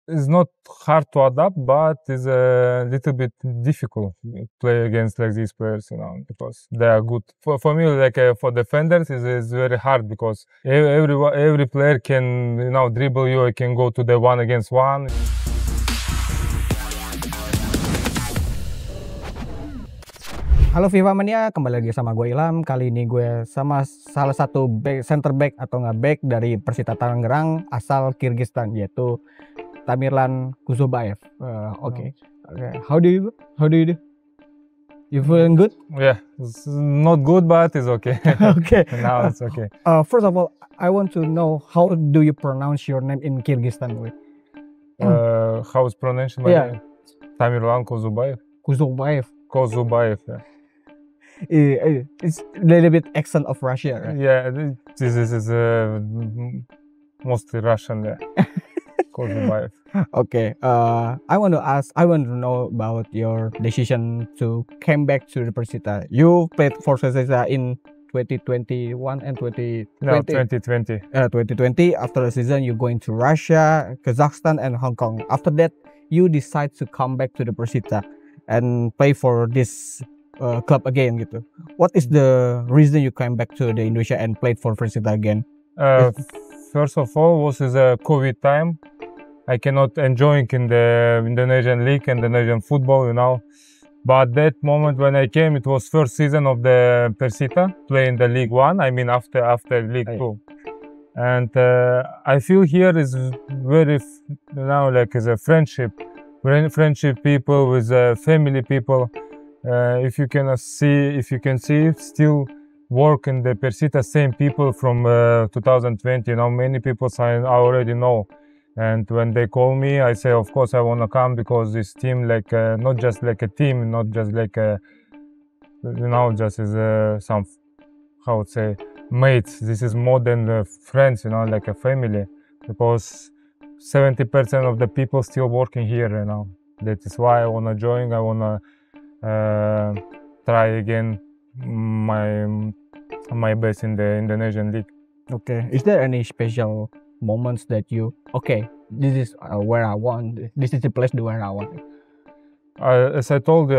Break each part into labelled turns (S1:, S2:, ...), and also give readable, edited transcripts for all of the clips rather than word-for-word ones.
S1: It's not hard to adapt, but it's a little bit difficult to play against like these players, because they are good. For me, like for defenders, it's very hard because every player can dribble you. I can go to the 1-against-1.
S2: Halo FIFA Mania, kembali lagi sama gue Ilham. Kali ini gue sama salah satu center back atau nggak back dari Persita Tangerang asal Kyrgyzstan, yaitu Tamirlan Kuzobayev. Okay. How do you do? You feeling good?
S1: Yeah, it's not good, but it's okay.
S2: Okay.
S1: Now it's okay.
S2: First of all, I want to know how do you pronounce your name in Kyrgyzstan?
S1: How is pronounced?
S2: Yeah.
S1: Tamirlan Kuzubayev.
S2: Kuzobayev.
S1: Kuzubayev. Yeah.
S2: It's a little bit accent of Russia, right?
S1: Yeah, this is mostly Russian. Yeah. Kuzubayev.
S2: Okay. I want to know about your decision to come back to the Persita. You played for Persita in 2021 and 2020.
S1: No, 2020.
S2: 2020. After the season, you going to Russia, Kazakhstan, and Hong Kong. After that, you decide to come back to the Persita and play for this club again, gitu. What is the reason you came back to the Indonesia and played for Persita again?
S1: First of all, was the COVID time. I cannot enjoy in the Indonesian league and Indonesian football, But that moment when I came, it was first season of the Persita playing the League One. I mean after League Two, and I feel here is very like as a friendship people with family people. If you can see, still work in the Persita same people from 2020. Many people I already know. And when they call me, I say, of course, I want to come because this team, like, not just like a team, not just like a, just as some, how to say, mates. This is more than friends, like a family. Because 70% of the people still working here, That is why I want to join. I want to try again my best in the Indonesian league.
S2: Okay. Is there any special moments that this is where I want, this is the place where I want?
S1: As I told,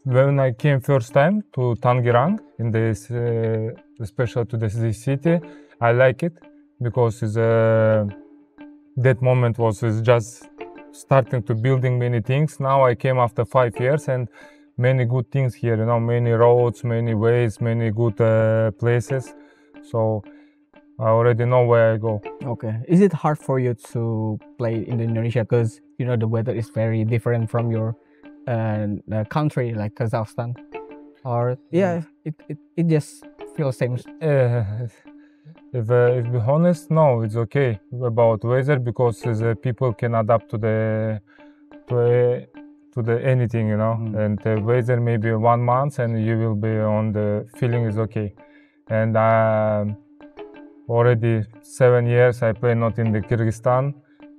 S1: when I came first time to Tangerang, in this especially to this city, I like it because that moment was just starting to building many things. Now I came after 5 years and many good things here, many roads, many ways, many good places. So I already know where I go.
S2: Okay. Is it hard for you to play in Indonesia because the weather is very different from your country like Kazakhstan? Or it just feels same?
S1: If be honest, no, it's okay about weather because people can adapt to the anything, And the weather maybe 1 month and you will be on the feeling is okay. And already 7 years I play not in the Kyrgyzstan.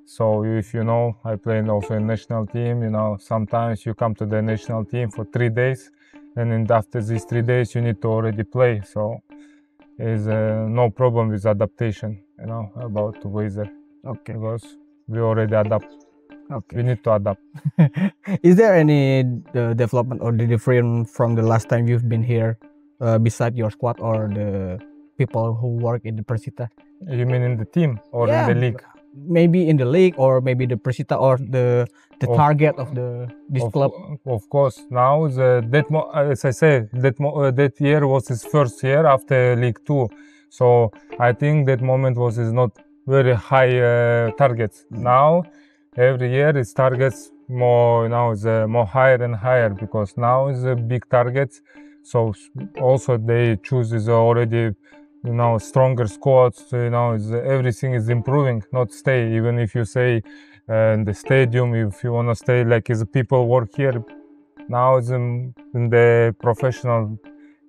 S1: So if I play also in national team. Sometimes you come to the national team for 3 days, and after these 3 days you need to already play. So is no problem with adaptation, about the weather.
S2: Okay.
S1: Because we already adapt.
S2: Okay.
S1: We need to adapt.
S2: Is there any development or the different from the last time you've been here, beside your squad or the people who work in the Persita?
S1: You mean in the team or in the league?
S2: Maybe in the league or maybe the Persita or the target of this club.
S1: Of course, now as I say, that year was his first year after League Two, so I think that moment was not very high targets. Now every year his targets more, is more higher and higher because now is a big targets. So also they choose is already stronger squads. Everything is improving, not stay. Even if you say in the stadium, if you want to stay like as people work here, now it's in the professional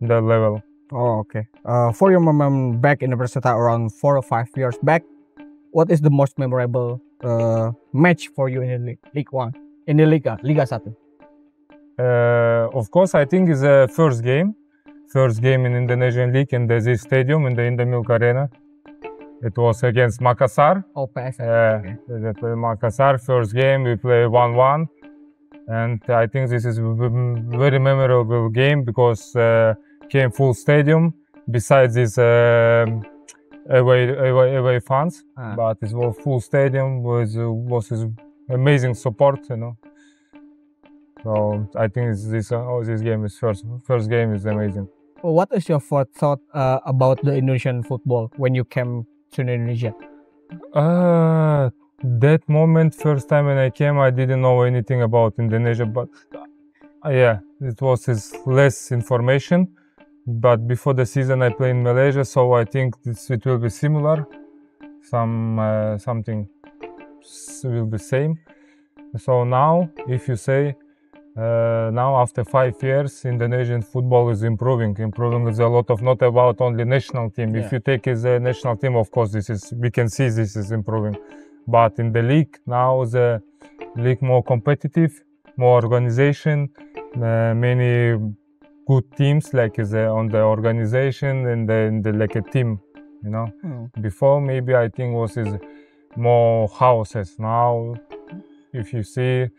S1: level.
S2: Oh, okay. For your moment back in the Persita around 4 or 5 years back, what is the most memorable match for you in the League One, in the Liga 1?
S1: Of course, I think is the first game in Indonesian league in the stadium in the Indamilk Arena. It was against Makassar.
S2: Oh, PS.
S1: They play Makassar. First game we play 1-1, and I think this is a very memorable game because came full stadium. Besides this away fans, but it was full stadium was amazing support, you know. So I think this game is first game is amazing.
S2: What is your thought about the Indonesian football when you came to Indonesia?
S1: That moment, first time when I came, I didn't know anything about Indonesia, but yeah, it was less information. But before the season, I played in Malaysia, so I think it will be similar. Something will be same. So now, if you say now after 5 years, Indonesian football is improving. Improving is a lot of not about only national team.
S2: Yeah.
S1: If you take as a national team, of course, we can see this is improving. But in the league now, the league more competitive, more organization, many good teams like on the organization and the like a team, you know. Before maybe I think was more houses. Now, if you see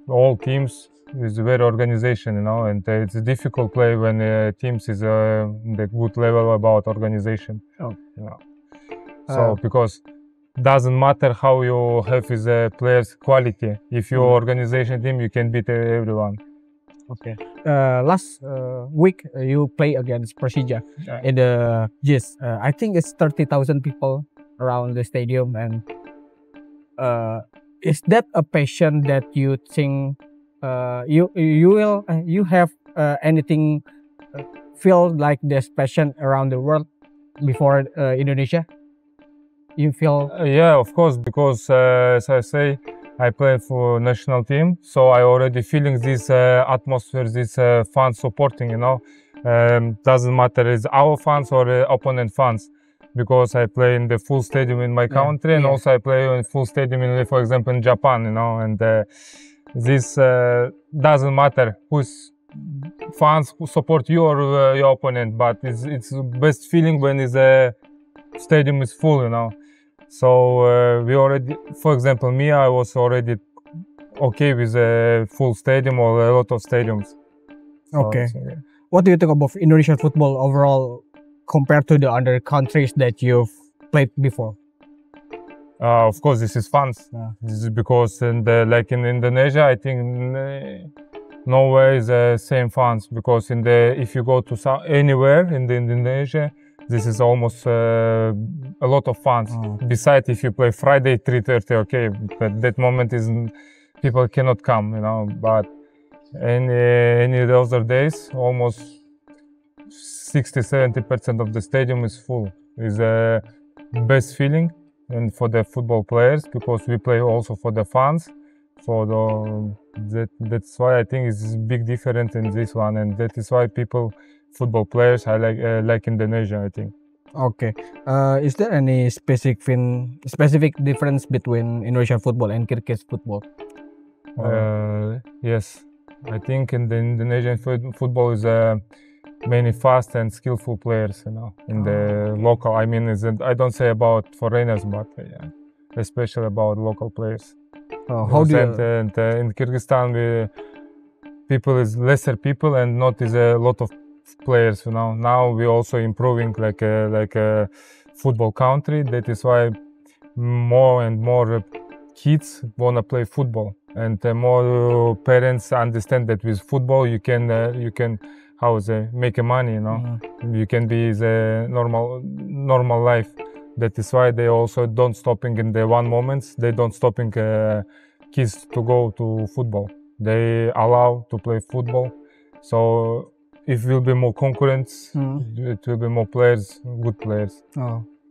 S1: all teams is very organization, you know, and it's a difficult play when teams is in the good level about organization.
S2: Oh.
S1: You know. So because doesn't matter how you have is a player's quality. If your organization team, you can beat everyone.
S2: Okay. Last week you play against Persija in the GIS. I think it's 30,000 people around the stadium, and is that a passion that you think you have anything feel like this passion around the world before Indonesia? You feel?
S1: Yeah, of course, because as I say, I play for national team, so I already feeling this atmosphere, this fans supporting, you know. Doesn't matter it's our fans or opponent fans, because I play in the full stadium in my country, and also I play in full stadium in, for example, in Japan, you know. And this doesn't matter who's fans who support you or your opponent, but it's the best feeling when the stadium is full, you know. So we already, for example, me, I was already okay with a full stadium or a lot of stadiums.
S2: Okay. So, yeah. What do you think about Indonesian football overall compared to the other countries that you've played before?
S1: Of course, this is fun. This is because like in Indonesia, I think nowhere is the same fans, because if you go to anywhere in Indonesia, this is almost a lot of fans. Besides, if you play Friday 3:30, okay, but that moment people cannot come, you know. But any other days, almost 60-70% of the stadium is full. It's the best feeling, and for the football players, because we play also for the fans. That's why I think it's a big difference in this one, and that is why football players I like Indonesia, I think.
S2: Okay. Is there any specific difference between Indonesian football and Kyrgyz football?
S1: Yes, I think in the Indonesian football is many fast and skillful players, you know, in the local. I mean, I don't say about foreigners, but especially about local players.
S2: How do you?
S1: And in Kyrgyzstan, people is lesser people and not is a lot of players, you know. Now we also improving like a football country. That is why more and more kids wanna play football, and more parents understand that with football you can make a money, you know. You can be the normal life. That is why they also don't stopping in the one moment. They don't stopping kids to go to football. They allow to play football. So if will be more concurrents, it will be more players, good players.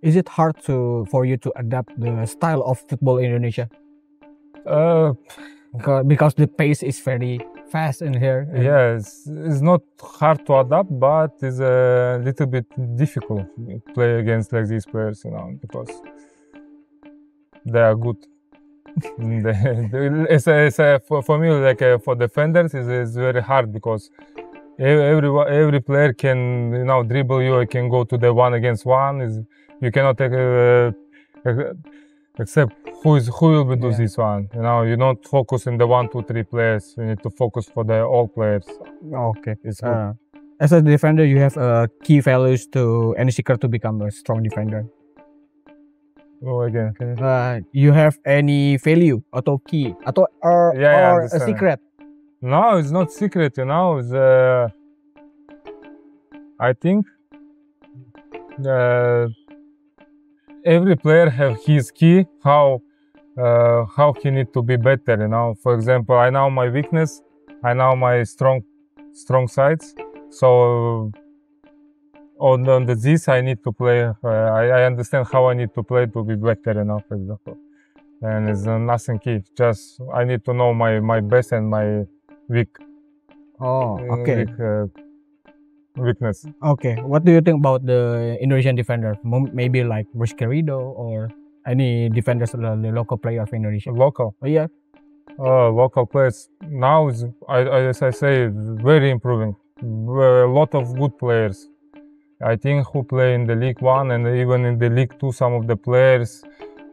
S2: Is it hard for you to adapt the style of football in Indonesia? Because the pace is very fast in here.
S1: Yes, it's not hard to adapt, but it's a little bit difficult to play against like these players, you know, because they are good. For me, like for defenders, it's very hard, because every player can, you know, dribble you. Can go to the 1 against 1. You cannot accept who will be do this one. You know, you don't focus in the 1, 2, 3 players. You need to focus for the all players.
S2: Okay.
S1: It's good.
S2: As a defender, you have key values to any secret to become a strong defender.
S1: Oh, again. Can you...
S2: You have any value atau key atau or a secret?
S1: No, it's not secret. You know, it's, I think every player have his key. How he need to be better. You know, for example, I know my weakness. I know my strong sides. So on this I need to play. I understand how I need to play to be better, you know, for example. And it's nothing key. Just I need to know my best and my weak.
S2: Oh, okay.
S1: Weakness.
S2: Okay. What do you think about the Indonesian defender? Maybe like Rizky Ridho or any defenders, the local player of Indonesia?
S1: Local.
S2: Oh, yeah.
S1: Local players now is, as I say, very improving. A lot of good players. I think who play in the League One and even in the League Two, some of the players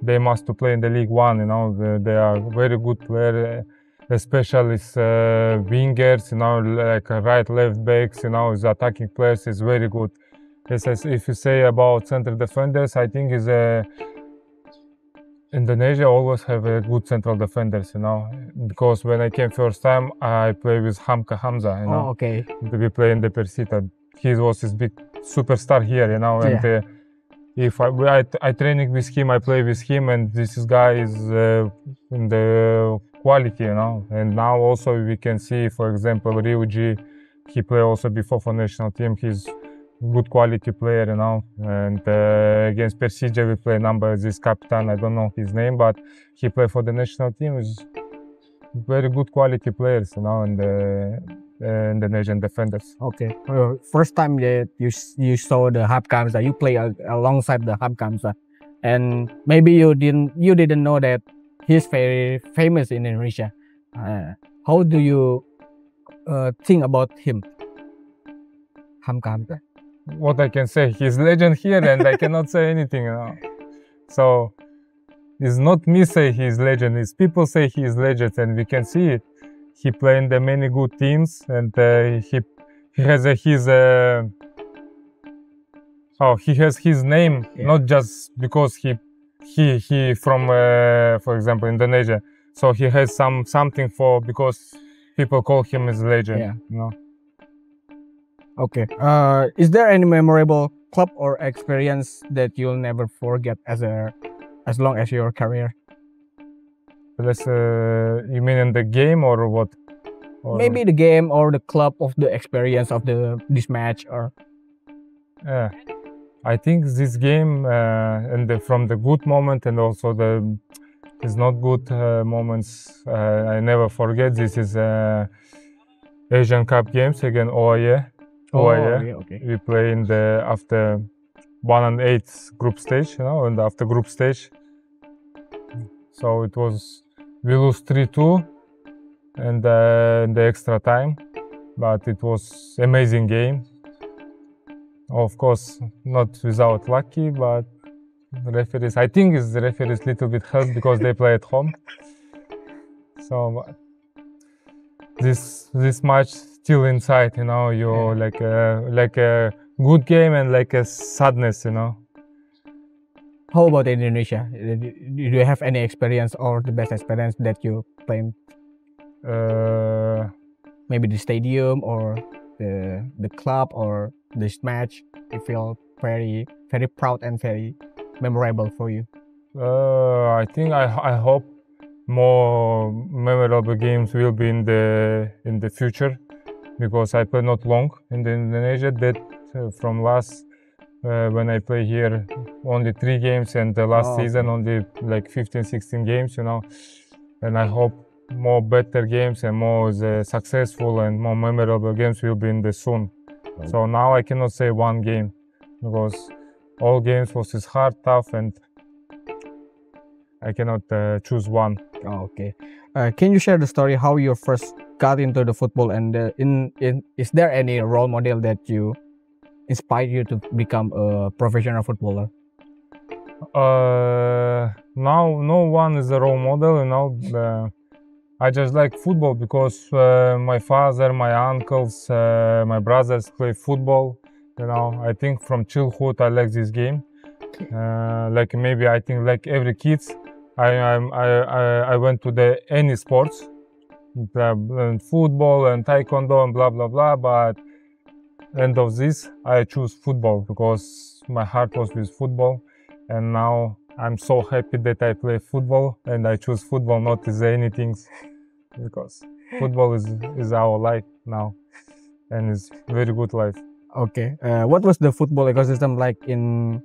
S1: they must to play in the League One. You know, they are very good players, especially wingers. You know, like right, left backs. You know, the attacking players is very good. If you say about center defenders, I think is Indonesia always have a good central defenders, you know, because when I came first time, I play with Hamka Hamza, you know.
S2: Oh, okay.
S1: We play in the Persita. He was his big superstar here, you know, and if I training with him, I play with him, and this guy is in the quality, you know. And now also we can see, for example, Ryuji, he play also before for national team. He's good quality player, you know, and against Persija we play this captain, I don't know his name, but he played for the national team. Is very good quality players, you know, and the Indonesian defenders.
S2: Okay. First time that you saw the Hab Kamsa, you play alongside the Hab Kamsa, and maybe you didn't know that he's very famous in Indonesia. How do you think about him, Hab Kamsa?
S1: What I can say, he's legend here, and I cannot say anything, you know. So it's not me say he's legend, it's people say he is legend, and we can see it. He played in the many good teams, and he has his name, not just because he from for example Indonesia. So he has something for because people call him as legend.
S2: Yeah.
S1: You know.
S2: Okay. Is there any memorable club or experience that you'll never forget as long as your career?
S1: You mean in the game or what? Or
S2: maybe the game or the club of the experience of this match or.
S1: Yeah, I think this game and from the good moment and also is not good moments. I never forget. This is Asian Cup games against OIE.
S2: Okay.
S1: We play in the after 1-8 group stage, you know, and after group stage. So it was we lose 3-2 and in the extra time, but it was amazing game. Of course, not without lucky, but referees. I think the referees little bit helped because they play at home. So this match still inside, you know. You like a good game and like a sadness, you know.
S2: How about Indonesia? Do you have any experience or the best experience that you played? Maybe the stadium or the club or this match. You feel very very proud and very memorable for you.
S1: I think I hope more memorable games will be in the future, because I played not long in Indonesia. That from last when I play here only 3 games, and the last season only like 15-16 games, you know. And I hope more better games and more successful and more memorable games will be in the soon. So now I cannot say one game, because all games was hard, tough, and I cannot choose one.
S2: Okay. Can you share the story how you first got into the football, and is there any role model that you inspired you to become a professional footballer?
S1: Now no one is a role model, I just like football because my father, my uncles, my brothers play football. I think from childhood I like this game. Like maybe I think like every kids, I went to the any sports, and football and taekwondo and blah blah blah. But end of this, I choose football because my heart was with football, and now I'm so happy that I play football and I choose football, not as anything, because football is our life now, and it's very good life.
S2: Okay. What was the football ecosystem like in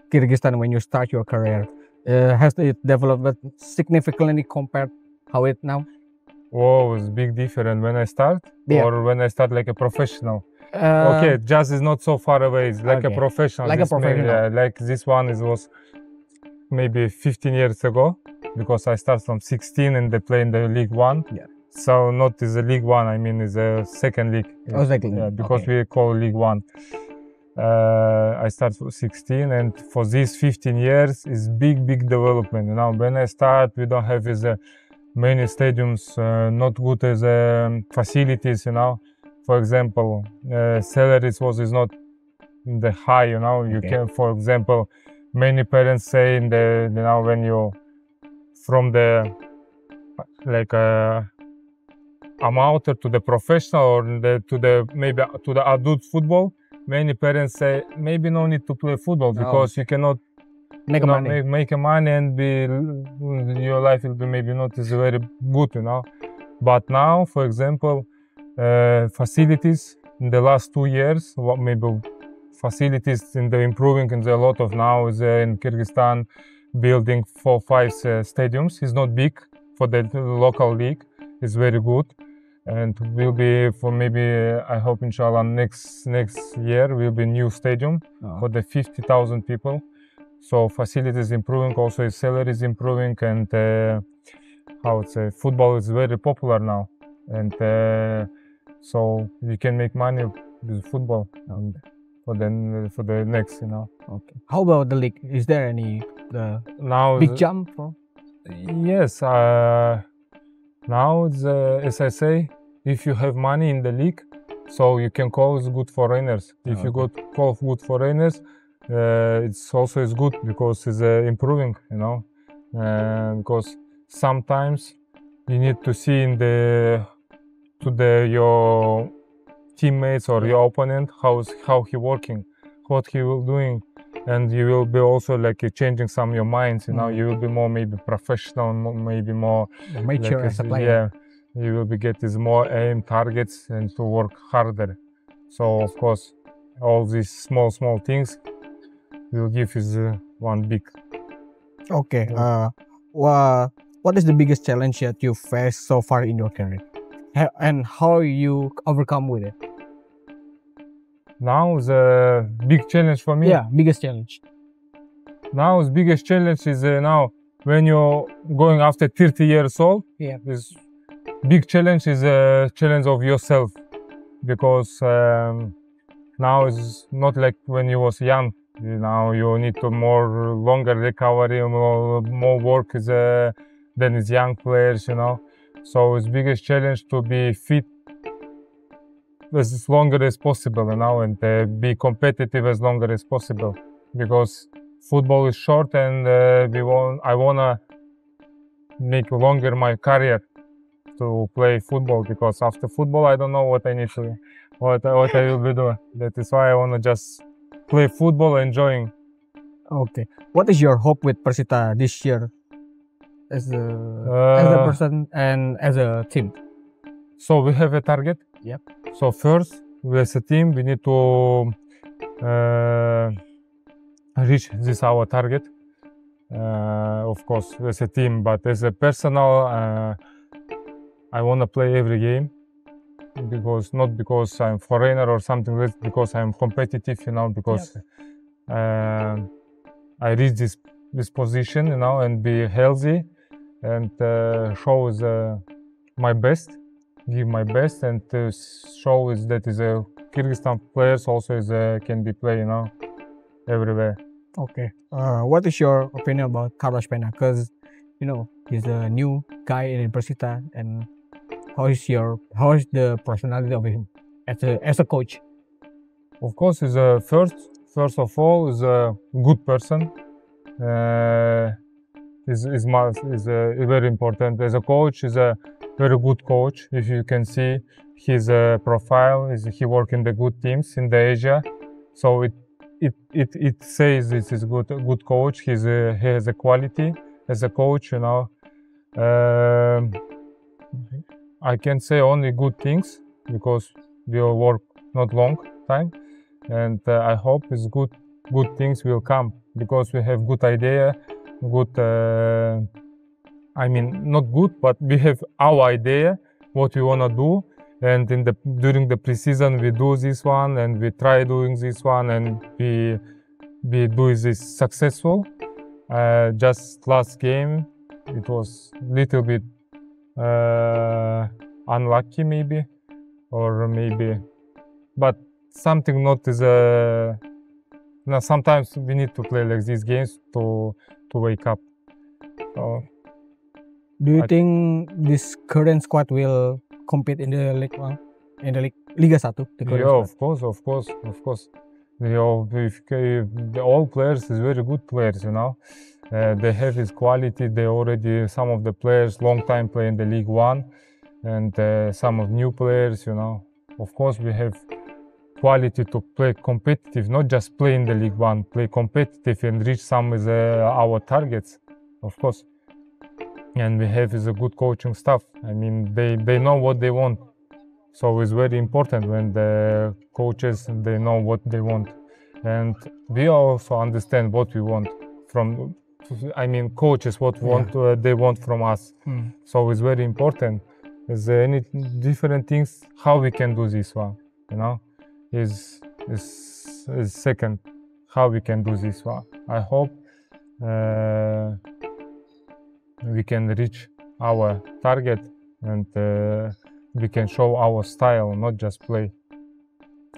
S2: Kyrgyzstan when you start your career? Has it developed significantly compared how it now?
S1: Oh, it's big difference when I start,
S2: Yeah.
S1: or when I start like a professional. Okay, jazz is not so far away. It's like a
S2: okay.
S1: professional.
S2: Like a professional.
S1: Yeah, like this one was maybe 15 years ago, because I start from 16 and they play in the League One.
S2: Yeah.
S1: So not is a League One. I mean, is a second league.
S2: Oh, second.
S1: Yeah, because
S2: Okay.
S1: we call League One. I start from 16, and for these 15 years is big development. When I start, we don't have many stadiums, not good as facilities. For example, salaries is not the high. You
S2: Okay.
S1: can, for example, many parents say when you from the like amateur to the professional, or maybe to the adult football. Many parents say maybe no need to play football because you cannot
S2: Make money.
S1: make a money and your life will be maybe not as very good. But now, for example, facilities in the last 2 years, maybe facilities in the improving, and a lot of now is in Kyrgyzstan building 4-5 stadiums. It's not big for the local league. It's very good, and will be for maybe I hope inshallah next year will be new stadium for the 50,000 people. So facilities improving, also his salary is improving, and football is very popular now, and so you can make money with football for the next.
S2: Okay. How about the league? Is there any
S1: Now
S2: big jump?
S1: Yes. Now it's as I say, if you have money in the league, so you can call it good foreigners. If you call good foreigners, it's also is good because it's improving. Because sometimes you need to see in your teammates or your opponent how he working, what he will doing, and you will be also like changing some of your minds. You will be more maybe professional, maybe more
S2: mature as a player.
S1: Yeah, you will be getting more aim targets and to work harder. So of course, all these small things will give you one big.
S2: Okay. What is the biggest challenge that you faced so far in your career, and how you overcome with it?
S1: Now the big challenge for me.
S2: Yeah, biggest challenge.
S1: Now the biggest challenge is now when you're going after 30 years old.
S2: Yeah.
S1: This big challenge is a challenge of yourself, because now it's not like when you was young. Now you need to more longer recovery, more work than is young players. So it's biggest challenge to be fit as longer as possible, and be competitive as longer as possible, because football is short, and I wanna make longer my career to play football, because after football I don't know what I need to, what I will be doing. That is why I wanna just play football, enjoying.
S2: Okay. What is your hope with Persita this year, as a person and as a team?
S1: So we have a target.
S2: Yep.
S1: So first, we as a team, we need to reach this our target. Of course, as a team, but as a personal, I want to play every game, not because I'm foreigner or something, because I'm competitive, because I reach this position, and be healthy, and show my best. Give my best, and show that is a Kyrgyzstan players also can be play, everywhere.
S2: Okay. What is your opinion about Carlos Pena? Because he's a new guy in Persita, and how is the personality of him as a coach?
S1: Of course, he's first of all, is a good person. Is very important. As a coach, is a very good coach. If you can see his profile, he work in the good teams in the Asia, so it says this is good coach. He has a quality as a coach. I can say only good things because we will work not long time, and I hope it's good things will come because we have good idea, good. I mean, not good, but we have our idea what we wanna do, and during the preseason we do this one, and we try doing this one, and we do this successful. Just last game, it was little bit unlucky maybe, but something not is sometimes we need to play like these games to wake up. So,
S2: do you think this current squad will compete in the League One, in the Liga 1?
S1: Yeah, of course. All players is very good players, they have his quality. They already, some of the players long time play in the League One, and some of new players, Of course, we have quality to play competitive, not just play in the League One, play competitive and reach some of our targets, of course. And we have is a good coaching staff. I mean, they know what they want. So it's very important when the coaches, they know what they want. And we also understand what we want from, coaches, they want from us. So it's very important. Is there any different things, how we can do this one, is second, how we can do this one. I hope we can reach our target, and we can show our style, not just play.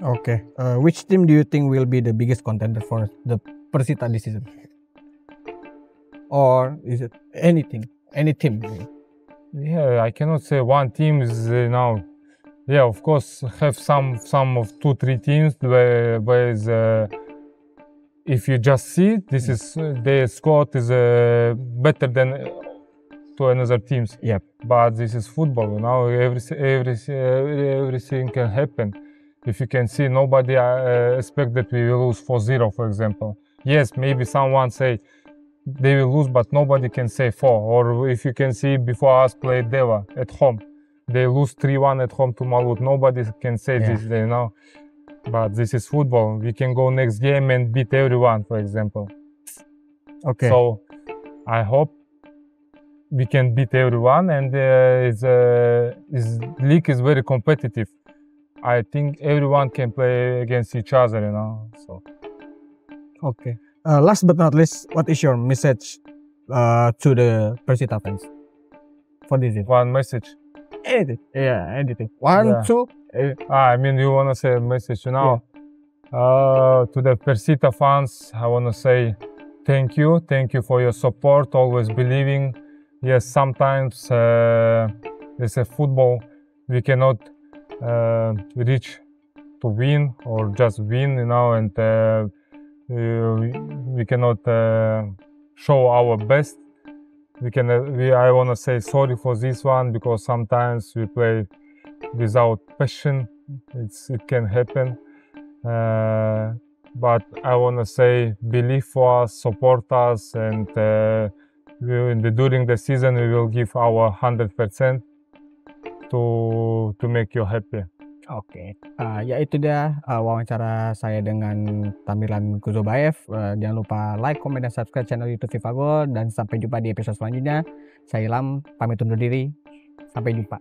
S2: Okay. Which team do you think will be the biggest contender for the Persita this season? Or is it any team?
S1: Yeah, I cannot say one team is now. Yeah, of course, have some of 2-3 teams where is, if you just see this is their squad is better than to another teams.
S2: Yep.
S1: But this is football, everything can happen. If you can see, nobody expect that we will lose 4-0, for example. Yes, maybe someone say they will lose, but nobody can say 4. Or if you can see, before us played Deva at home, they lose 3-1 at home to Malut. Nobody can say this, But this is football. We can go next game and beat everyone, for example.
S2: Okay.
S1: So I hope we can beat everyone, and his league is very competitive. I think everyone can play against each other, So.
S2: Okay. Last but not least, what is your message to the Persita fans for this season?
S1: One message.
S2: Anything. Yeah, anything. One, two.
S1: You wanna say a message, To the Persita fans, I wanna say thank you for your support, always believing. Yes, sometimes it's a football, we cannot reach to win or just win, and we cannot show our best. I want to say sorry for this one, because sometimes we play without passion. It can happen, but I want to say believe for us, support us, and during the season we will give our 100% to make you happy.
S2: Oke, ya itu dia wawancara saya dengan Tamirlan Kuzobaev. Jangan lupa like, comment, dan subscribe channel YouTube FIFA Goal, dan sampai jumpa di episode selanjutnya. Saya Ilham, pamit undur diri. Sampai jumpa.